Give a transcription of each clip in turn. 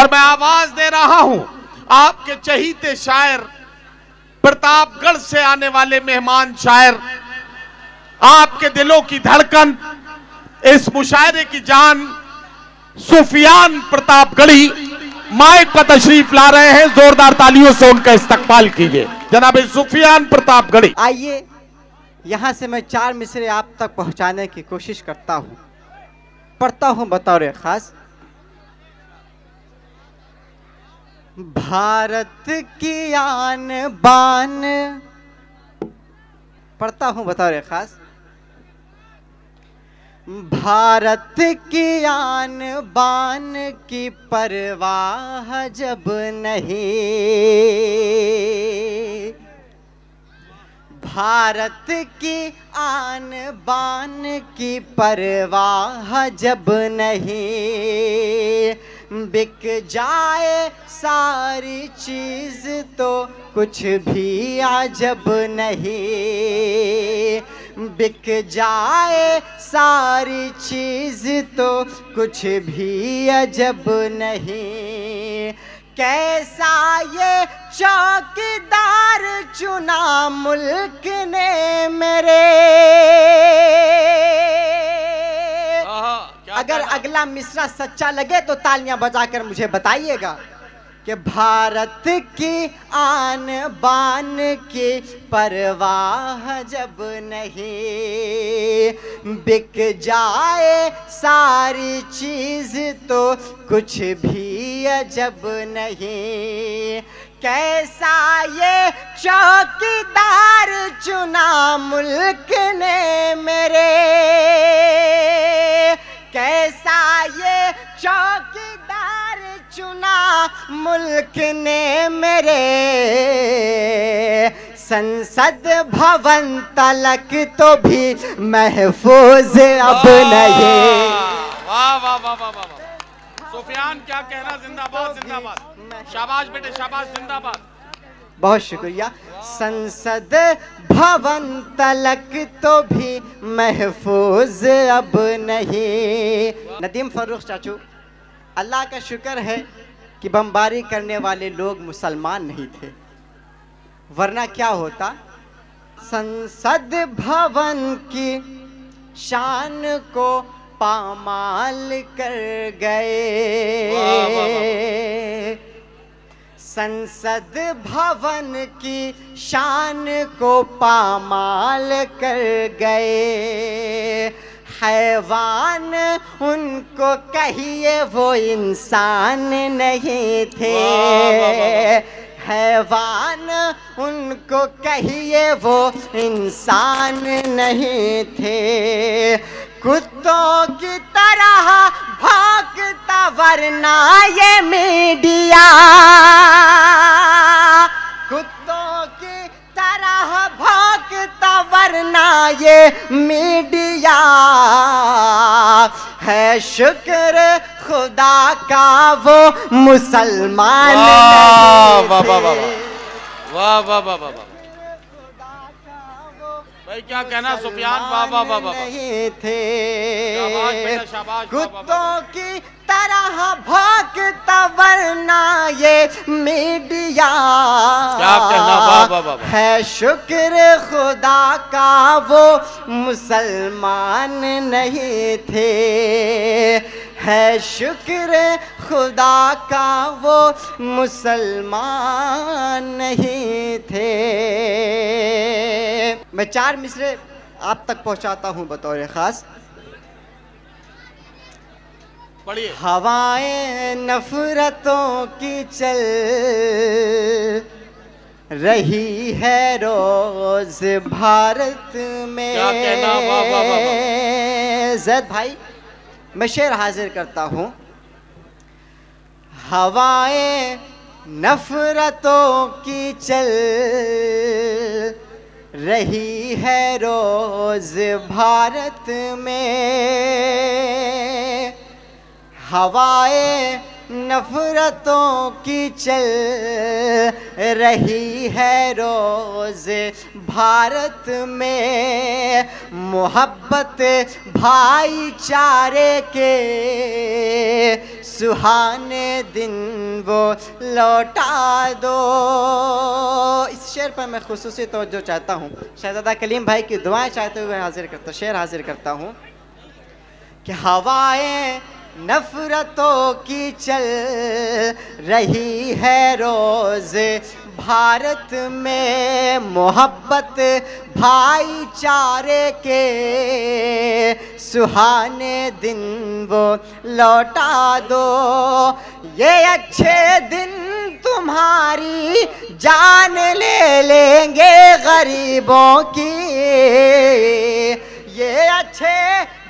और मैं आवाज दे रहा हूं आपके चहीते शायर, प्रतापगढ़ से आने वाले मेहमान शायर, आपके दिलों की धड़कन, इस मुशायरे की जान सुफियान प्रतापगढ़ी माइक पर तशरीफ ला रहे हैं। जोरदार तालियों से उनका इस्तकबाल कीजिए जनाब सुफियान प्रतापगढ़ी। आइए यहां से मैं 4 मिसरे आप तक पहुंचाने की कोशिश करता हूं, पढ़ता हूं बतौर खास। भारत की आन बान, पढ़ता हूं बतौर खास। भारत की आन बान की परवाह जब नहीं, भारत की आन बान की परवाह जब नहीं, बिक जाए सारी चीज़ तो कुछ भी अजब नहीं, बिक जाए सारी चीज़ तो कुछ भी अजब नहीं। कैसा ये चौकीदार चुना मुल्क ने मेरे। अगर अगला मिसरा सच्चा लगे तो तालियां बजाकर मुझे बताइएगा कि भारत की आन बान की परवाह जब नहीं, बिक जाए सारी चीज़ तो कुछ भी अजब नहीं। कैसा ये चौकीदार चुना मुल्क ने मेरे, कैसा ये चौकीदार चुना मुल्क ने मेरे। संसद भवन तलक तो भी महफूज अब नहीं। वाह वाह वाह वाह वाह। सुफियान क्या कहना, जिंदाबाद जिंदाबाद, शाबाश बेटे शाबाश, जिंदाबाद। बहुत शुक्रिया। संसद भवन तलक तो भी महफूज अब नहीं। नदीम फरूख चाचू, अल्लाह का शुक्र है कि बमबारी करने वाले लोग मुसलमान नहीं थे, वरना क्या होता। संसद भवन की शान को पामाल कर गए, संसद भवन की शान को पामाल कर गए। हैवान उनको कहिए वो इंसान नहीं थे, हैवान उनको कहिए वो इंसान नहीं थे। कुत्तों की तरह भौंकता वरना ये मीडिया, कुत्तों की तरह भौंकता वरना ये मीडिया। है शुक्र खुदा का वो मुसलमान नहीं थे। वाह वाह वाह वाह वाह वाह। भाई क्या कहना सुफियान, वाह वाह वाह वाह। नहीं थे, शाबाश बेटा शाबाश। कुत्तों की तरह भौंकता वरना ये मीडिया। क्या कहना, वाह वाह वाह। है शुक्र खुदा का वो मुसलमान नहीं थे, है शुक्र खुदा का वो मुसलमान नहीं थे। मैं 4 मिसरे आप तक पहुंचाता हूं बतौर खास। पढ़िए। हवाएं नफरतों की चल रही है रोज भारत में। क्या कहना, वाह वाह वाह। जैद भाई, मैं शेर हाजिर करता हूँ। हवाएं नफरतों की चल रही है रोज भारत में, हवाएं नफरतों की चल रही है रोज भारत में, मोहब्बत भाईचारे के सुहाने दिन वो लौटा दो। इस शेर पर मैं खुसूसी तवज्जो चाहता हूँ, शहजादा कलीम भाई की दुआएं चाहते हुए शेर हाजिर करता हूँ कि हवाएं नफरतों की चल रही है रोज भारत में, मोहब्बत भाईचारे के सुहाने दिन वो लौटा दो। ये अच्छे दिन तुम्हारी जान ले लेंगे गरीबों की, ये अच्छे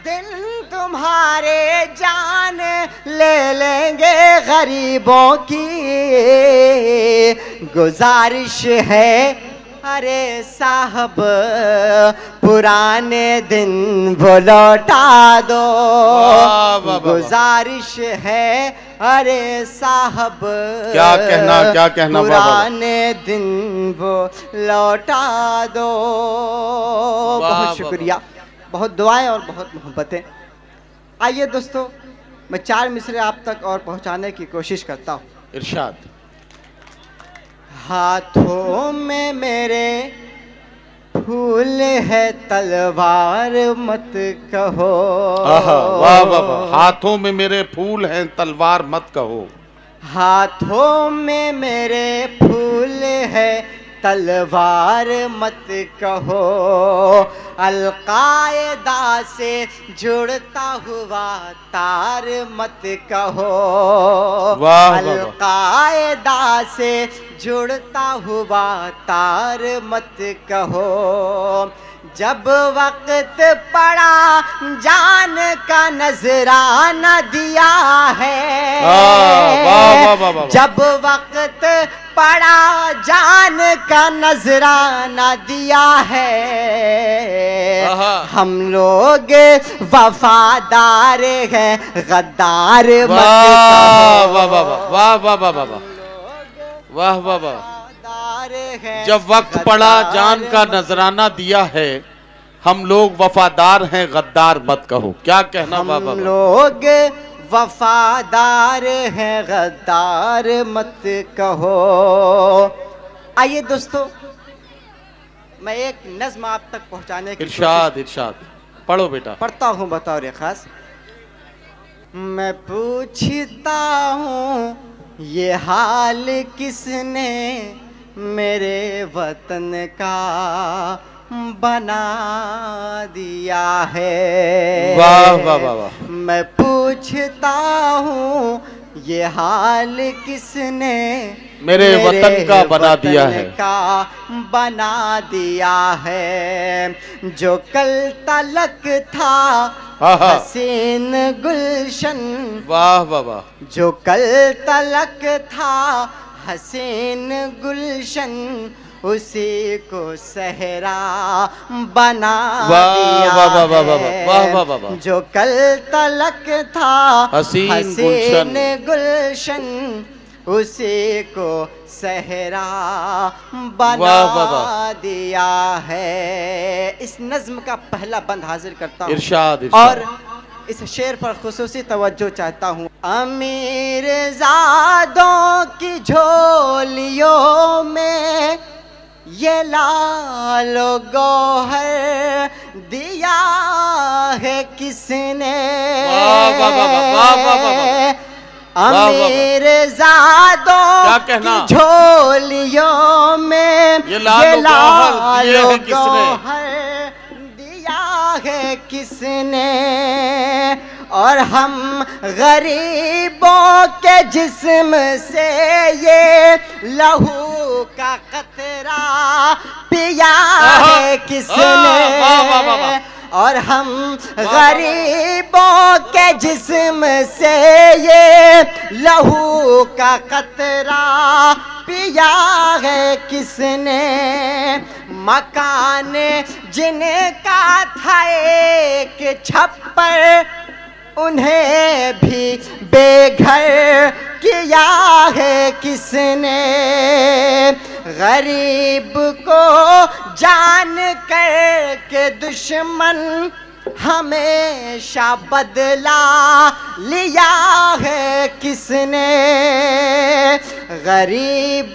दिन तुम्हारे जान ले लेंगे गरीबों की। गुजारिश है अरे साहब पुराने दिन वो लौटा दो। गुजारिश है अरे साहब क्या कहना पुराने दिन वो लौटा दो। बहुत शुक्रिया, बहुत दुआएं और बहुत मोहब्बतें। आइए दोस्तों, मैं 4 मिसरे आप तक और पहुंचाने की कोशिश करता हूँ। इरशाद। हाथों में मेरे फूल है तलवार मत कहो। वाह वाह वाह। हाथों में मेरे फूल हैं तलवार मत कहो। हाथों में मेरे फूल है तलवार मत कहो। अलकायदा से जुड़ता हुआ तार मत कहो। अलकायदा से जुड़ता हुआ तार मत कहो। जब वक्त पड़ा जान का नजराना दिया है। जब वक्त पड़ा जान का नजराना दिया है। हम लोग वफादार हैं गद्दार मत कहो। वाह वाह वाह वाह वाह वाह वाह वाह वाह। जब वक्त पड़ा जान का नजराना दिया है, हम लोग वफादार हैं गद्दार मत कहो। क्या कहना बाबा। हम लोग वफादार हैं गद्दार मत कहो। आइए दोस्तों, मैं एक नज्म आप तक पहुंचाने की इरशाद इरशाद पढ़ो बेटा। पढ़ता हूँ बतौर खास। मैं पूछता हूँ ये हाल किसने मेरे वतन का बना दिया है। वाह वाह वाह वाह। मैं पूछता हूँ ये हाल किसने मेरे वतन का बना दिया है। का बना दिया है। जो कल तलक था हसीन गुलशन। वाह वाह वाह। जो कल तलक था हसीन गुलशन, उसी को सहरा बना दिया है। जो कल तलक था हसीन गुलशन, उसी को सहरा बना दिया है। इस नज्म का पहला बंद हाजिर करता हूँ। इरशाद। और इस शेर पर खुसूसी तवज्जो चाहता हूँ। अमीर ज़ादों की झोलियों में ये लालो गौहर दिया है किसने। अमीर ज़ादों की झोलियों में ये लालो गौहर दिया है किसने। और हम गरीबों के जिस्म से ये लहू का कतरा पिया है किसने। और हम गरीबों के जिस्म से ये लहू का कतरा पिया है किसने। मकान जिनका था एक छप्पर, उन्हें भी बेघर किया है किसने। गरीब को जान कर के दुश्मन हमेशा बदला लिया है किसने। गरीब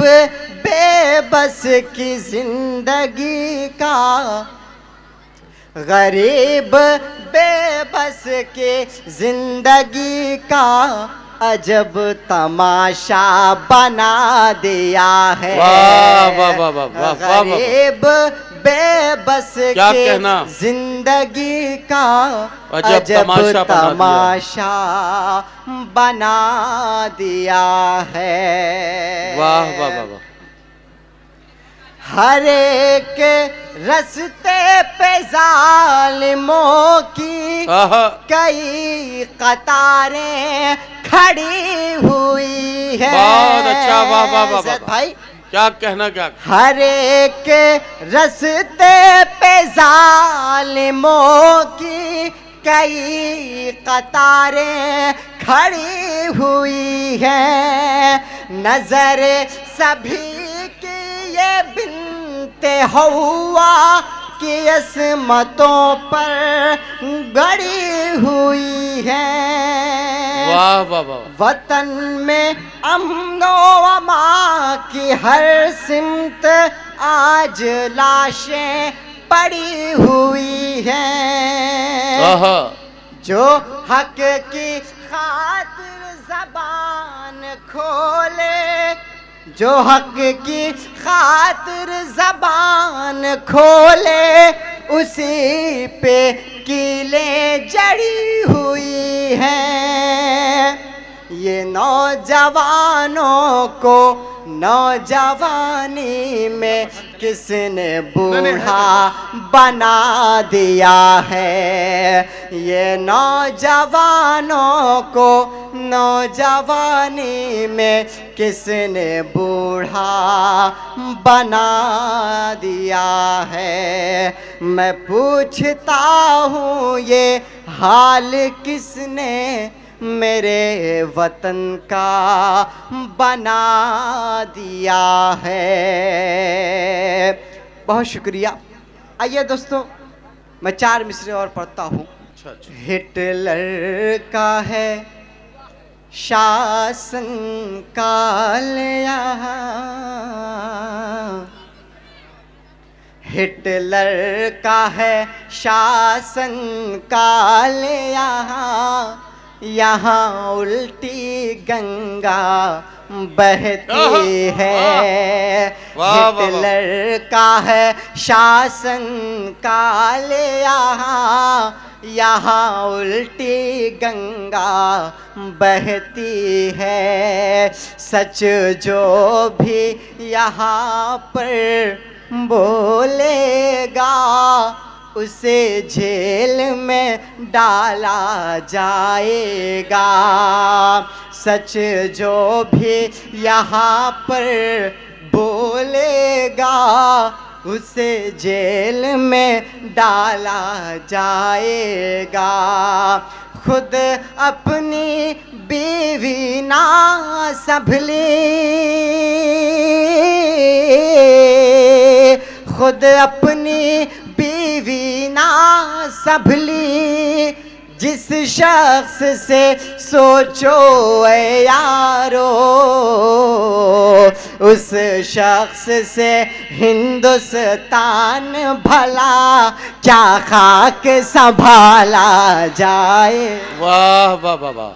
बेबस की जिंदगी का, गरीब बेबस के जिंदगी का अजब तमाशा बना दिया है। वाह वाह वाह वाह वाह वाह। गरीब बेबस के जिंदगी का अजब तमाशा बना दिया है। वाह वाह वाह वाह। हर एक रस्ते पे जालिमों की कई कतारें खड़ी हुई है। बहुत अच्छा, वाह वाह वाह वाह भाई, क्या कहना क्या। हर एक रस्ते पे जालिमों की कई कतारें खड़ी हुई है। नजर सभी की ये बिनते हवा की अस्मतों पर गड़ी हुई है। वाह वाह वाह। वतन में अमनो अमा की हर सिमत आज लाशें पड़ी हुई हैं। जो हक की खातिर ज़बान खोले, जो हक की खातिर ज़बान खोले, उसी पे कीलें जड़ी हुई हैं। ये नौजवानों को नौजवानी में किसने बूढ़ा बना दिया है। ये नौजवानों को नौजवानी में किसने बूढ़ा बना दिया है। मैं पूछता हूँ ये हाल किसने मेरे वतन का बना दिया है। बहुत शुक्रिया। आइए दोस्तों, मैं 4 मिसरे और पढ़ता हूँ। हिटलर का है शासन काल यहाँ, हिटलर का है शासन काल यहाँ। यहाँ उल्टी गंगा बहती है। हिटलर का है शासन काल यहाँ। यहाँ उल्टी गंगा बहती है। सच जो भी यहाँ पर बोलेगा, उसे जेल में डाला जाएगा। सच जो भी यहाँ पर बोलेगा, उसे जेल में डाला जाएगा। खुद अपनी बीवी ना संभली, खुद अपनी बीवी ना संभली। जिस शख्स से सोचो ऐ यारो, उस शख्स से हिंदुस्तान भला क्या खाक संभाला जाए। वाह वाह वाह वाह।